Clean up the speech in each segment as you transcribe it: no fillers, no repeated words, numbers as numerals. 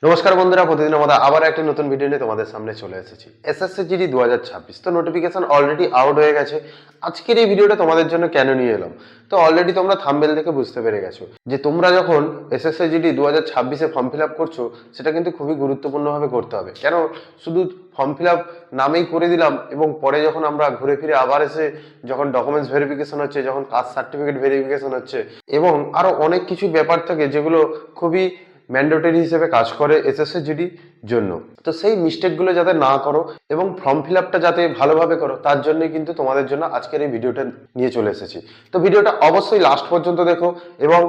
নমস্কার বন্ধুরা, প্রতিদিনের মতো আবার একটা নতুন ভিডিও নিয়ে তোমাদের সামনে চলে এসেছি। এসএসসি জিডি 2026 তো নোটিফিকেশন অলরেডি আউট হয়ে গেছে। আজকের এই ভিডিওটা তোমাদের জন্য কেন নিয়ে এলাম, তো অলরেডি তোমরা থাম্বনেল দেখে বুঝতে পেরে গেছো যে তোমরা যখন SSC GD 2026 form fill up করছো, সেটা কিন্তু খুবই গুরুত্বপূর্ণভাবে করতে হবে। কেন শুধু ফর্ম ফিল আপ নামেই করে দিলাম এবং পরে যখন আমরা ঘুরে ফিরে আবার এসে যখন ডকুমেন্টস ভেরিফিকেশন হচ্ছে, যখন কাস্ট সার্টিফিকেট ভেরিফিকেশন হচ্ছে এবং আরো অনেক কিছু ব্যাপার থাকে যেগুলো খুবই ম্যান্ডেটরি হিসেবে কাজ করে এসএসসি জিডির জন্য। তো সেই মিস্টেকগুলো যাতে না করো এবং ফর্ম ফিল আপটা যাতে ভালোভাবে করো, তার জন্য কিন্তু তোমাদের জন্য আজকের এই ভিডিওটা নিয়ে চলে এসেছি। তো ভিডিওটা অবশ্যই লাস্ট পর্যন্ত দেখো এবং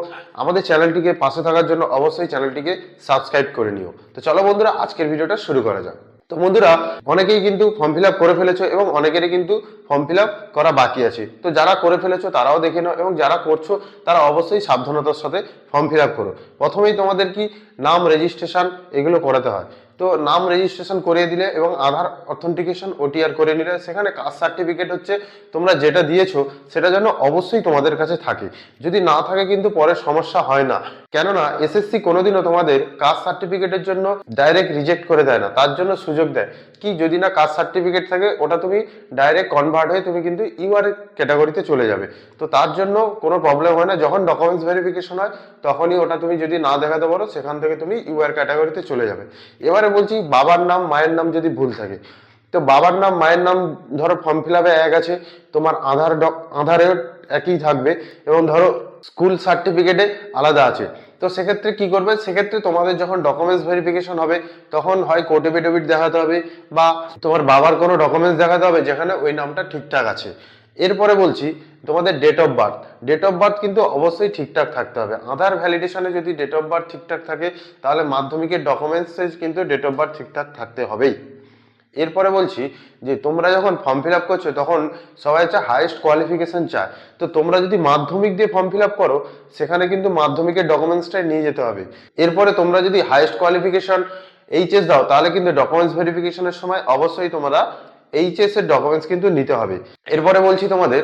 আমাদের চ্যানেলটিকে পাশে থাকার জন্য অবশ্যই চ্যানেলটিকে সাবস্ক্রাইব করে নিও। তো চলো বন্ধুরা, আজকের ভিডিওটা শুরু করা যাক। তো বন্ধুরা, অনেকেই কিন্তু ফর্ম ফিল আপ করে ফেলেছো এবং অনেকেরই কিন্তু ফর্ম ফিল আপ করা বাকি আছে। তো যারা করে ফেলেছো তারাও দেখে নাও এবং যারা করছো তারা অবশ্যই সাবধানতার সাথে ফর্ম ফিল আপ করো। প্রথমেই তোমাদের কি নাম রেজিস্ট্রেশন এগুলো করাতে হয়। তো নাম রেজিস্ট্রেশন করিয়ে দিলে এবং আধার অথেন্টিকেশন ওটিআর করে নিলে, সেখানে কাস্ট সার্টিফিকেট হচ্ছে তোমরা যেটা দিয়েছো সেটা যেন অবশ্যই তোমাদের কাছে থাকে। যদি না থাকে কিন্তু পরে সমস্যা হয় না, কেননা এসএসসি কোনোদিনও তোমাদের কাস্ট সার্টিফিকেটের জন্য ডাইরেক্ট রিজেক্ট করে দেয় না, তার জন্য সুযোগ দেয় কি যদি না কাস্ট সার্টিফিকেট থাকে ওটা তুমি ডাইরেক্ট কনভার্ট হয়ে তুমি কিন্তু ইউআর ক্যাটাগরিতে চলে যাবে। তো তার জন্য কোনো প্রবলেম হয় না, যখন ডকুমেন্টস ভেরিফিকেশন হয় তখনই ওটা তুমি যদি না দেখাতে পারো সেখান থেকে তুমি ইউআর ক্যাটাগরিতে চলে যাবে। এবারে বলছি, বাবার নাম মায়ের নাম যদি ভুল থাকে, তো বাবার নাম মায়ের নাম ধরো ফর্ম ফিল আপে এক আছে, তোমার আধারে একই থাকবে এবং ধরো স্কুল সার্টিফিকেটে আলাদা আছে। তো সেক্ষেত্রে কি করবে, সেক্ষেত্রে তোমাদের যখন ডকুমেন্টস ভেরিফিকেশন হবে তখন হয় কোর্ট এফিডেভিট দেখাতে হবে বা তোমার বাবার কোনো ডকুমেন্টস দেখাতে হবে যেখানে ওই নামটা ঠিকঠাক আছে। এরপরে বলছি তোমাদের date of birth. Date of birth কিন্তু অবশ্যই ঠিকঠাক থাকতে হবে। আধার ভ্যালিডেশনে যদি ডেট অফ বার্থ ঠিকঠাক থাকে, তাহলে মাধ্যমিকের ডকুমেন্টসে কিন্তু ডেট অফ বার্থ ঠিকঠাক থাকতে হবেই। এরপরে বলছি যে তোমরা যখন ফর্ম ফিল আপ করছো তখন সবাই চায় হাইয়েস্ট কোয়ালিফিকেশন চায়। তো তোমরা যদি মাধ্যমিক দিয়ে ফর্ম ফিল আপ করো, সেখানে কিন্তু মাধ্যমিকের ডকুমেন্টসটাই নিয়ে যেতে হবে। এরপরে তোমরা যদি হাইয়েস্ট কোয়ালিফিকেশন এইচএস দাও, তাহলে কিন্তু ডকুমেন্টস ভেরিফিকেশনের সময় অবশ্যই তোমরা এইচএস এর ডকুমেন্টস কিন্তু নিতে হবে। এরপরে বলছি তোমাদের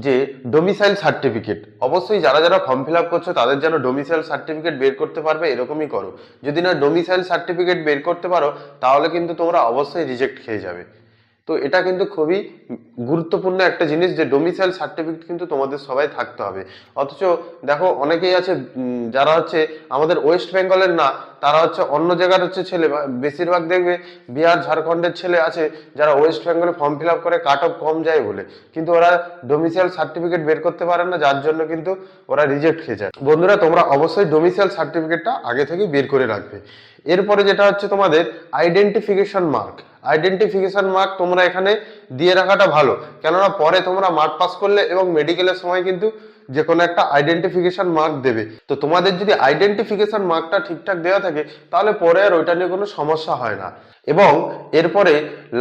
যে ডোমিসাইল সার্টিফিকেট, অবশ্যই যারা যারা ফর্ম ফিল আপ করছো তাদের যেন ডোমিসাইল সার্টিফিকেট বের করতে পারবে এরকমই করো। যদি না ডোমিসাইল সার্টিফিকেট বের করতে পারো, তাহলে কিন্তু তোমরা অবশ্যই রিজেক্ট খেয়ে যাবে। তো এটা কিন্তু খুবই গুরুত্বপূর্ণ একটা জিনিস যে ডোমিসাইল সার্টিফিকেট কিন্তু তোমাদের সবাই থাকতে হবে। অথচ দেখো অনেকেই আছে যারা হচ্ছে আমাদের ওয়েস্ট বেঙ্গলের না, তারা হচ্ছে অন্য জায়গার হচ্ছে ছেলে, বেশিরভাগ দেখবে বিহার ঝাড়খণ্ডের ছেলে আছে যারা ওয়েস্ট বেঙ্গলে ফর্ম ফিল আপ করে কাট অফ কম যায় বলে, কিন্তু ওরা ডোমিসাইল সার্টিফিকেট বের করতে পারে না, যার জন্য কিন্তু ওরা রিজেক্ট খেয়ে যায়। বন্ধুরা, তোমরা অবশ্যই ডোমিসাইল সার্টিফিকেটটা আগে থেকে বের করে রাখবে। এরপরে যেটা হচ্ছে তোমাদের আইডেন্টিফিকেশন মার্ক। আইডেন্টিফিকেশন মার্ক তোমরা এখানে দিয়ে রাখাটা ভালো, কেননা পরে তোমরা মার্ক পাস করলে এবং মেডিকেলের সময় কিন্তু যে কোনো একটা আইডেন্টিফিকেশন মার্ক দেবে। তো তোমাদের যদি আইডেন্টিফিকেশন মার্কটা ঠিকঠাক দেওয়া থাকে, তাহলে পরে আর ওইটা নিয়ে কোনো সমস্যা হয় না। এবং এরপরে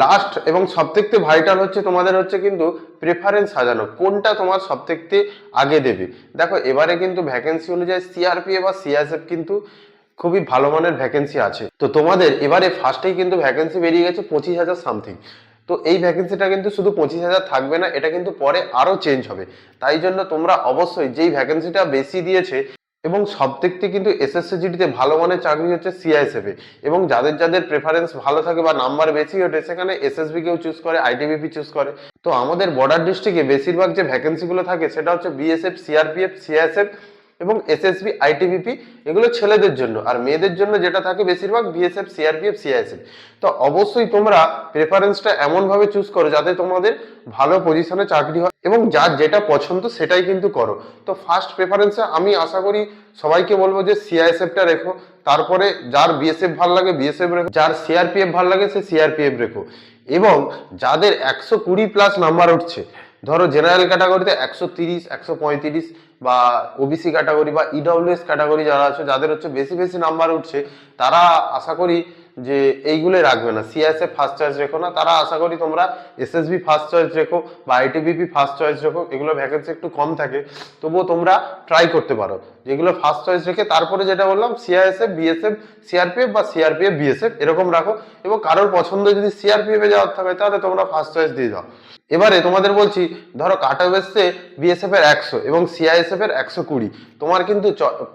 লাস্ট এবং সবথেকে ভাইটাল হচ্ছে তোমাদের হচ্ছে কিন্তু প্রেফারেন্স সাজানো, কোনটা তোমার সবথেকে আগে দেবে। দেখো এবারে কিন্তু ভ্যাকেন্সি অনুযায়ী সিআরপিএফ বা সিএসএফ কিন্তু খুবই ভালো মানের ভ্যাকেন্সি আছে। তো তোমাদের এবারে ফার্স্টেই কিন্তু ভ্যাকেন্সি বেরিয়ে গেছে 25,000 সামথিং। তো এই ভ্যাকেন্সিটা কিন্তু শুধু 25,000 থাকবে না, এটা কিন্তু পরে আরো চেঞ্জ হবে। তাই জন্য তোমরা অবশ্যই যেই ভ্যাকেন্সিটা বেশি দিয়েছে এবং সব দিক থেকে কিন্তু এসএসসি জিডিতে ভালো মানের চাকরি হচ্ছে সিআইএসএফ এ, এবং যাদের যাদের প্রেফারেন্স ভালো থাকে বা নাম্বার বেশি ওঠে সেখানে এসএসবি কেও চুজ করে, আইটিবিপি চুজ করে। তো আমাদের বর্ডার ডিস্ট্রিক্টে বেশিরভাগ যে ভ্যাকেন্সি গুলো থাকে সেটা হচ্ছে বিএসএফ, সিআরপিএফ, সিআইএসএফ এবং এসএসবি, আইটিবিপি, এগুলো ছেলেদের জন্য। আর মেয়েদের জন্য যেটা থাকে বেশিরভাগ বিএসএফ, সিআরপিএফ, সিআইএসএফ। তো অবশ্যই তোমরা প্রেফারেন্সটা এমন ভাবে চুজ করো যাতে তোমাদের ভালো পজিশনে চাকরি হয় এবং যার যেটা পছন্দ সেটাই কিন্তু করো। তো ফার্স্ট প্রেফারেন্সে আমি আশা করি সবাইকে বলবো যে সিআইএসএফটা রেখো, তারপরে যার বিএসএফ ভালো লাগে বিএসএফ রেখো, যার সিআরপিএফ ভালো লাগে সে সিআরপিএফ রেখো। এবং যাদের 120 প্লাস নাম্বার উঠছে, ধরো জেনারেল ক্যাটাগরিতে 130, 135 বা ওবিসি ক্যাটাগরি বা ইডব্লিউএস ক্যাটাগরি যারা আছে যাদের হচ্ছে বেশি বেশি নাম্বার উঠছে, তারা আশা করি যে এইগুলো রাখবে না, সিআইএসএফ ফার্স্ট চয়েস রেখো না, তারা আশা করি তোমরা এসএসবি ফার্স্ট চয়েস রেখো বা আইটিবিপি ফার্স্ট চয়েস রেখো। এগুলো ভ্যাকেন্সি একটু কম থাকে, তবুও তোমরা ট্রাই করতে পারো যেগুলো ফার্স্ট চয়েস রেখে। তারপরে যেটা বললাম সিআইএসএফ, বিএসএফ, সিআরপিএফ বা সিআরপিএফ বিএসএফ এরকম রাখো। এবং কারোর পছন্দ যদি সিআরপিএফ এ যাওয়ার থাকে তাহলে তোমরা ফার্স্ট চয়েস দিয়ে দাও। এবারে তোমাদের বলছি, ধরো কাট অফ এসছে বিএসএফ এর 100 এবং সিআইএসএফ এর 120, তোমার কিন্তু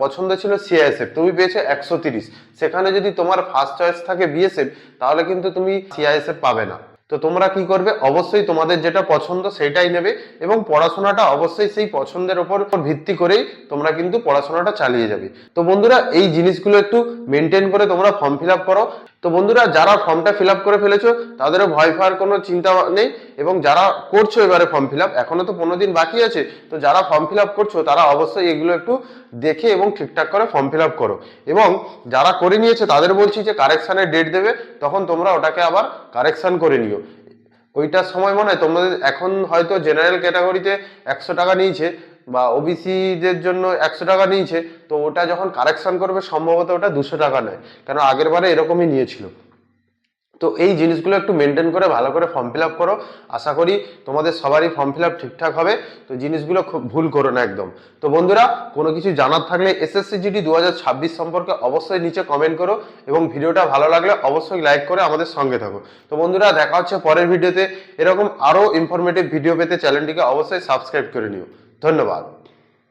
পছন্দ ছিল সিআইএসএফ, তুমি পেয়েছো 130, সেখানে যদি তোমার ফার্স্ট চয়েস থাকে বিএসএফ তাহলে কিন্তু তুমি সিআইএসএফ পাবে না। তো তোমরা কি করবে, অবশ্যই তোমাদের যেটা পছন্দ সেটাই নেবে এবং পড়াশোনাটা অবশ্যই সেই পছন্দের উপর ভিত্তি করেই তোমরা কিন্তু পড়াশোনাটা চালিয়ে যাবে। তো বন্ধুরা এই জিনিসগুলো একটু মেনটেন করে তোমরা ফর্ম ফিল আপ করো। তো বন্ধুরা যারা ফর্মটা ফিল আপ করে ফেলেছো তাদেরও ভয় পাওয়ার কোনো চিন্তা নেই, এবং যারা করছো এবারে ফর্ম ফিল আপ, এখনো তো 15 দিন বাকি আছে, তো যারা ফর্ম ফিল আপ করছো তারা অবশ্যই এগুলো একটু দেখে এবং ঠিকঠাক করে ফর্ম ফিল আপ করো। এবং যারা করে নিয়েছে তাদের বলছি যে কারেকশানের ডেট দেবে, তখন তোমরা ওটাকে আবার কারেকশন করে নিও। ওইটার সময় মনে হয় তোমাদের এখন হয়তো জেনারেল ক্যাটাগরিতে 100 টাকা নিয়েছে বা ওবিসিদের জন্য 100 টাকা নিয়েছে, তো ওটা যখন কারেকশন করবে সম্ভবত ওটা 200 টাকা নেয়, কেন আগের বারে এরকমই নিয়েছিল। তো এই জিনিসগুলো একটু মেনটেন করে ভালো করে ফর্ম ফিল আপ করো, আশা করি তোমাদের সবারই ফর্ম ফিল আপ ঠিকঠাক হবে। তো জিনিসগুলো খুব ভুল করো না একদম। তো বন্ধুরা কোনো কিছু জানার থাকলে এসএসসি জিডি 2026 সম্পর্কে অবশ্যই নিচে কমেন্ট করো, এবং ভিডিওটা ভালো লাগলে অবশ্যই লাইক করে আমাদের সঙ্গে থাকো। তো বন্ধুরা দেখা হচ্ছে পরের ভিডিওতে। এরকম আরো ইনফরমেটিভ ভিডিও পেতে চ্যানেলটিকে অবশ্যই সাবস্ক্রাইব করে নিও। ধন্যবাদ।